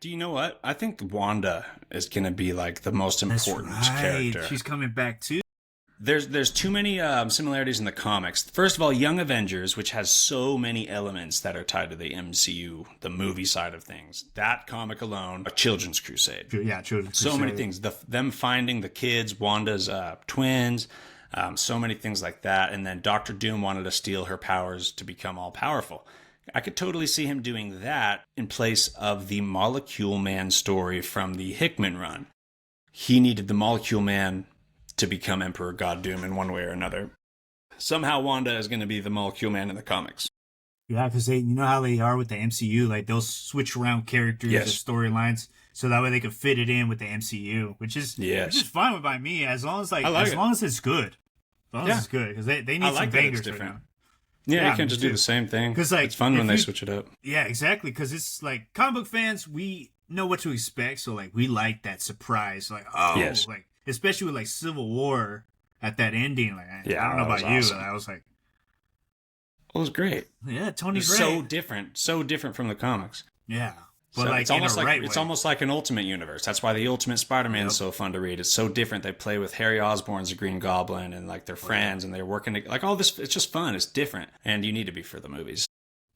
Do you know what? I think Wanda is going to be like the most important character. She's coming back too. There's too many similarities in the comics. First of all, Young Avengers, which has so many elements that are tied to the MCU, the movie side of things. That comic alone, a children's crusade. Yeah, children's crusade. So many things. Them finding the kids, Wanda's twins, so many things like that. And then Doctor Doom wanted to steal her powers to become all powerful. I could totally see him doing that in place of the Molecule Man story from the Hickman run. He needed the Molecule Man to become Emperor God Doom in one way or another. Somehow Wanda is going to be the Molecule Man in the comics. Yeah, because you know how they are with the MCU, like they'll switch around characters and storylines so that way they can fit it in with the MCU, which is fine by me as long as long as it's good. As long as it's good, because they need some bangers right now. Yeah, you can't just do the same thing. Because it's fun when they switch it up. Yeah, exactly. Because it's like comic book fans, we know what to expect, so like we like that surprise. Like like especially with like Civil War at that ending. Like I don't know about you, but I was like, it was great. Yeah, Tony's great. So different from the comics. Yeah. But so like it's almost like an Ultimate Universe. That's why the Ultimate Spider-Man is so fun to read. It's so different. They play with Harry Osborn's a Green Goblin and like their friends and they're working like all this. It's just fun. It's different, and you need to be for the movies.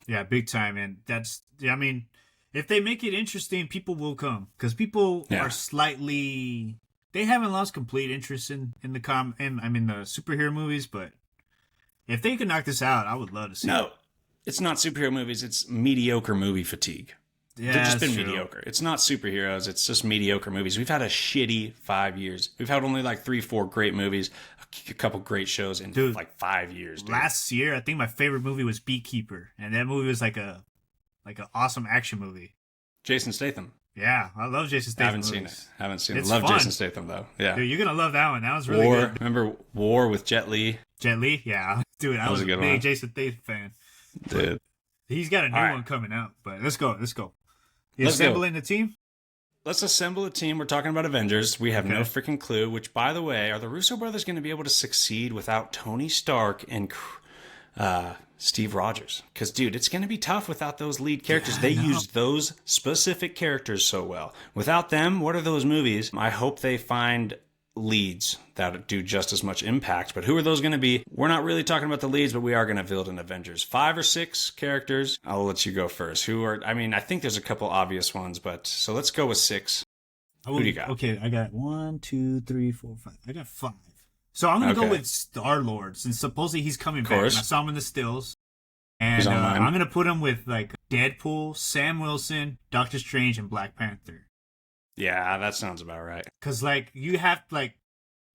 Yeah, big time. And that's I mean, if they make it interesting, people will come because people are slightly. They haven't lost complete interest in the the superhero movies, but if they could knock this out, I would love to see. No, it's not superhero movies. It's mediocre movie fatigue. Yeah, they've just been mediocre. It's not superheroes. It's just mediocre movies. We've had a shitty 5 years. We've had only like 3-4 great movies, a couple great shows in like 5 years. Dude. Last year, I think my favorite movie was Beekeeper, and that movie was like an awesome action movie. Jason Statham. Yeah, I love Jason Statham. Haven't seen it. Love fun. Jason Statham though. Yeah, dude, you're gonna love that one. That was really good. Remember War with Jet Li? Jet Li, yeah, dude, I was a big Jason Statham fan. Dude, he's got a new one coming out. But let's go. You assembling the team? Let's assemble a team. We're talking about Avengers. We have no freaking clue. Which, by the way, are the Russo brothers going to be able to succeed without Tony Stark and Steve Rogers? Because, dude, it's going to be tough without those lead characters. They used those specific characters so well. Without them, what are those movies? I hope they find leads that do just as much impact. But who are those going to be? We're not really talking about the leads, but we are going to build an Avengers. 5 or 6 characters. I'll let you go first. I think there's a couple obvious ones, but so let's go with 6. Who do you got? Okay, I got 1, 2, 3, 4, 5. I got 5. So I'm going to go with Star-Lord, since supposedly he's coming back. And I saw him in the stills. And I'm going to put him with like Deadpool, Sam Wilson, Doctor Strange, and Black Panther. Yeah, that sounds about right. Because, like, you have, like,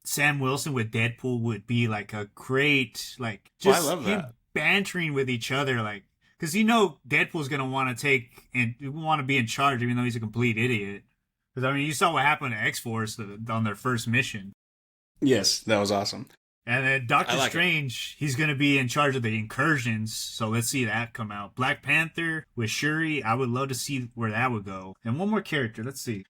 Sam Wilson with Deadpool would be, like, a great, like, just I love that. Bantering with each other, like, because you know Deadpool's going to want to take and want to be in charge, even though he's a complete idiot. Because, I mean, you saw what happened to X-Force on their first mission. Yes, that was awesome. And then Doctor Strange, he's going to be in charge of the incursions, so let's see that come out. Black Panther with Shuri, I would love to see where that would go. And one more character, let's see.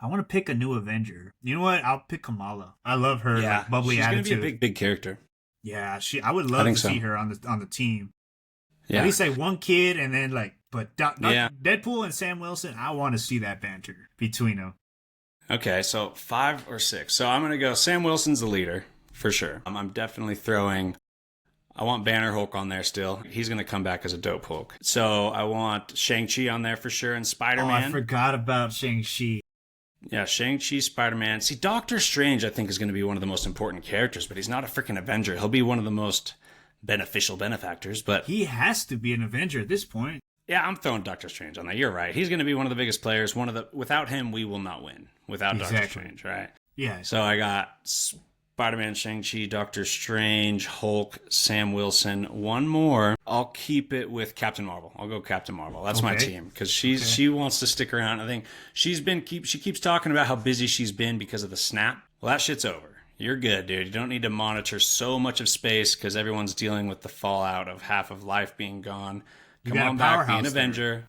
I want to pick a new Avenger. You know what? I'll pick Kamala. I love her bubbly attitude. She's going to be a big character. Yeah, I would love to see her on the team. Yeah. At least like one kid, and then like, but Deadpool and Sam Wilson, I want to see that banter between them. Okay, so 5 or 6. So I'm going to go Sam Wilson's the leader, for sure. I'm definitely throwing... I want Banner Hulk on there still. He's going to come back as a dope Hulk. So I want Shang-Chi on there for sure, and Spider-Man. Oh, I forgot about Shang-Chi. Yeah, Shang-Chi, Spider-Man. See, Doctor Strange, I think, is going to be one of the most important characters, but he's not a freaking Avenger. He'll be one of the most beneficial benefactors, but... He has to be an Avenger at this point. Yeah, I'm throwing Doctor Strange on there. You're right. He's going to be one of the biggest players. Without him, we will not win. Without Doctor Strange, right? Yeah. So I got Spider-Man, Shang-Chi, Doctor Strange, Hulk, Sam Wilson. One more. I'll keep it with Captain Marvel. I'll go Captain Marvel. That's my team because she wants to stick around. I think she keeps talking about how busy she's been because of the snap. Well, that shit's over. You're good, dude. You don't need to monitor so much of space because everyone's dealing with the fallout of half of life being gone. Come on back, be an Avenger.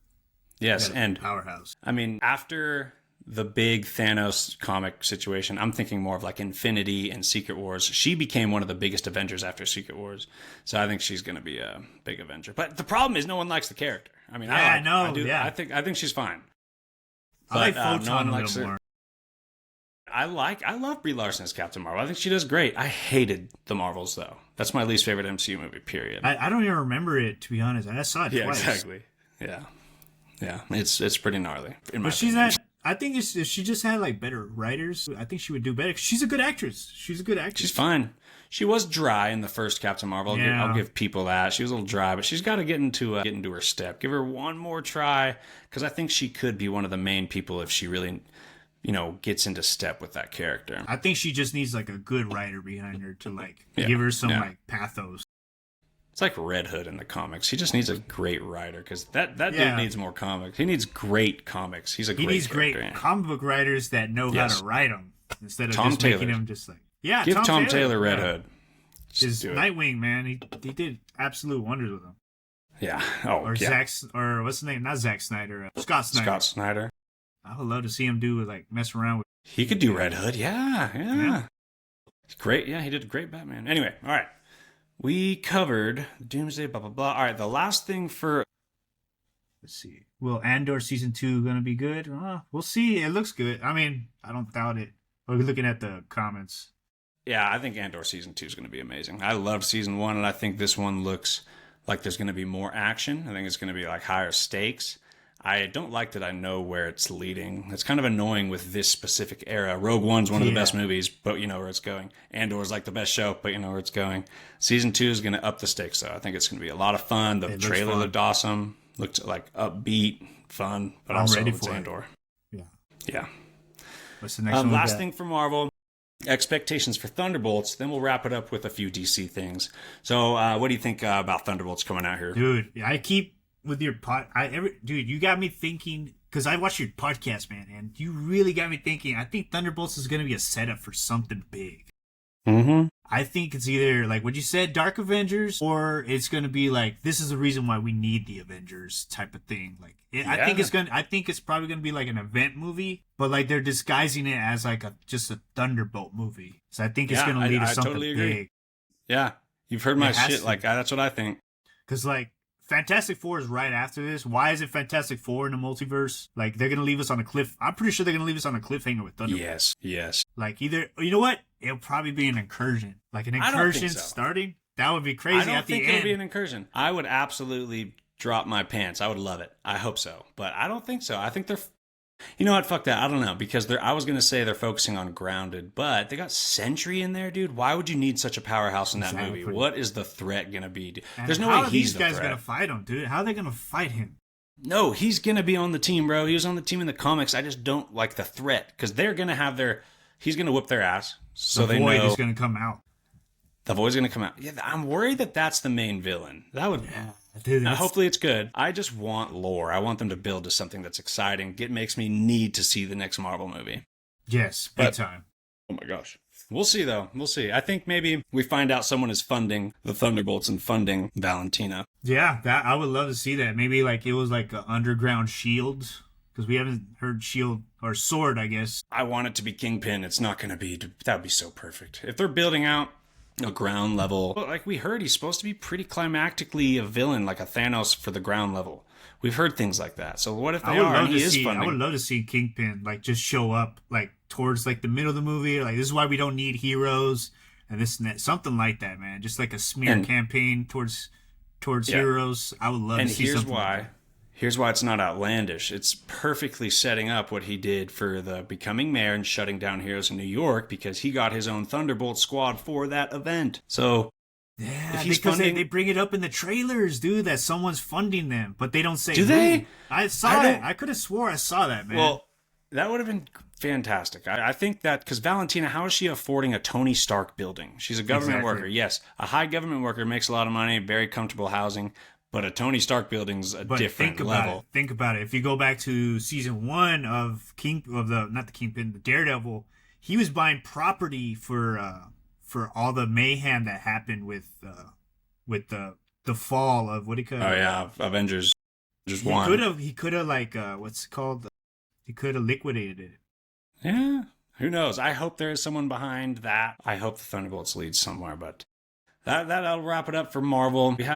Yes, and powerhouse. I mean, after the big Thanos comic situation, I'm thinking more of like Infinity and Secret Wars. She became one of the biggest Avengers after Secret Wars, so I think she's going to be a big Avenger. But the problem is, no one likes the character. I mean, I know. I think she's fine. I like But Photon no one a likes little her. more. I love Brie Larson as Captain Marvel. I think she does great. I hated the Marvels though. That's my least favorite MCU movie. Period. I don't even remember it, to be honest. I saw it Yeah, twice. exactly. Yeah, yeah. It's pretty gnarly. But she's not. I think if she just had like better writers, I think she would do better. She's a good actress. She's a good actress. She's fine. She was dry in the first Captain Marvel. I'll give people that. She was a little dry, but she's got to get into her step. Give her one more try, because I think she could be one of the main people if she really, gets into step with that character. I think she just needs like a good writer behind her to give her some like pathos. It's like Red Hood in the comics. He just needs a great writer, because that dude needs more comics. He needs great comics. He needs great comic book writers that know how to write them instead of Tom just Taylor. making them just like give Tom Taylor Red Hood. His Nightwing, man, he did absolute wonders with him. Yeah. Or what's his name? Not Zack Snyder. Scott Snyder. Scott Snyder. I would love to see him do mess around with. He could do Red Hood. Yeah. Great. Yeah, he did a great Batman. Anyway, all right. We covered Doomsday, blah, blah, blah. All right, the last thing for... Let's see. Will Andor Season 2 going to be good? We'll see. It looks good. I mean, I don't doubt it. We're looking at the comments. Yeah, I think Andor Season 2 is going to be amazing. I loved Season 1, and I think this one looks like there's going to be more action. I think it's going to be higher stakes. I don't like that I know where it's leading. It's kind of annoying with this specific era. Rogue One's one of the best movies, but you know where it's going. Andor's the best show, but you know where it's going. Season 2 is going to up the stakes, though. I think it's going to be a lot of fun. The trailer looked awesome. Looked upbeat, fun, but I'm also ready for Andor. Yeah. What's the next one? Last thing for Marvel. Expectations for Thunderbolts. Then we'll wrap it up with a few DC things. So what do you think about Thunderbolts coming out here? Dude, I keep... with your dude, you got me thinking, because I watched your podcast, man, and you really got me thinking. I think Thunderbolts is going to be a setup for something big. Mm-hmm. I think it's either what you said, Dark Avengers, or it's going to be this is the reason why we need the Avengers type of thing. I think it's probably going to be an event movie, but they're disguising it as just a Thunderbolt movie. So I think it's going to lead to something totally big. Yeah, you've heard my shit. That's what I think. Because Fantastic Four is right after this. Why is it Fantastic Four in the multiverse? They're going to leave us on a cliff. I'm pretty sure they're going to leave us on a cliffhanger with Thunderbolt. Yes. Either, you know what? It'll probably be an incursion. An incursion starting. That would be crazy at the end. I don't think it'll be an incursion. I would absolutely drop my pants. I would love it. I hope so. But I don't think so. I think they're... You know what? Fuck that. I don't know. Because I was going to say they're focusing on Grounded, but they got Sentry in there, dude. Why would you need such a powerhouse in that movie? What is the threat going to be? There's no way he's the threat. How are these guys going to fight him, dude? How are they going to fight him? No, he's going to be on the team, bro. He was on the team in the comics. I just don't like the threat. Because they're going to have he's going to whip their ass. So the Void is going to come out. The Void's going to come out. Yeah, I'm worried that's the main villain. That would... Yeah. Dude, hopefully it's good. I just want lore. I want them to build to something that's exciting. It makes me need to see the next Marvel movie. Yes, big time. Oh my gosh. We'll see, though. We'll see. I think maybe we find out someone is funding the Thunderbolts and funding Valentina. Yeah, I would love to see that. Maybe it was an underground SHIELD, because we haven't heard SHIELD, or SWORD, I guess. I want it to be Kingpin. It's not going to be... That would be so perfect. If they're building out a ground level... Well, we heard, he's supposed to be pretty climactically a villain, like a Thanos for the ground level. We've heard things like that. So what if they are and he is funding? I would love to see Kingpin, just show up, towards, the middle of the movie. This is why we don't need heroes, and this and that. Something like that, man. Just a smear campaign towards heroes. I would love to see something like that. Here's why it's not outlandish. It's perfectly setting up what he did for the becoming mayor and shutting down heroes in New York, because he got his own Thunderbolt squad for that event. So, yeah, because they bring it up in the trailers, dude, that someone's funding them, but they don't say Do they? I saw it. I could have swore I saw that, man. Well, that would have been fantastic. I think that, because Valentina, how is she affording a Tony Stark building? She's a government worker. Yes, a high government worker makes a lot of money, very comfortable housing. But a Tony Stark building's a different level. Think about it. If you go back to season 1 of the Daredevil, he was buying property for all the mayhem that happened with the fall of what do you call it? Oh yeah, Avengers. Just one. He could have what's it called? He could have liquidated it. Yeah. Who knows? I hope there is someone behind that. I hope the Thunderbolts lead somewhere, but that'll wrap it up for Marvel. We have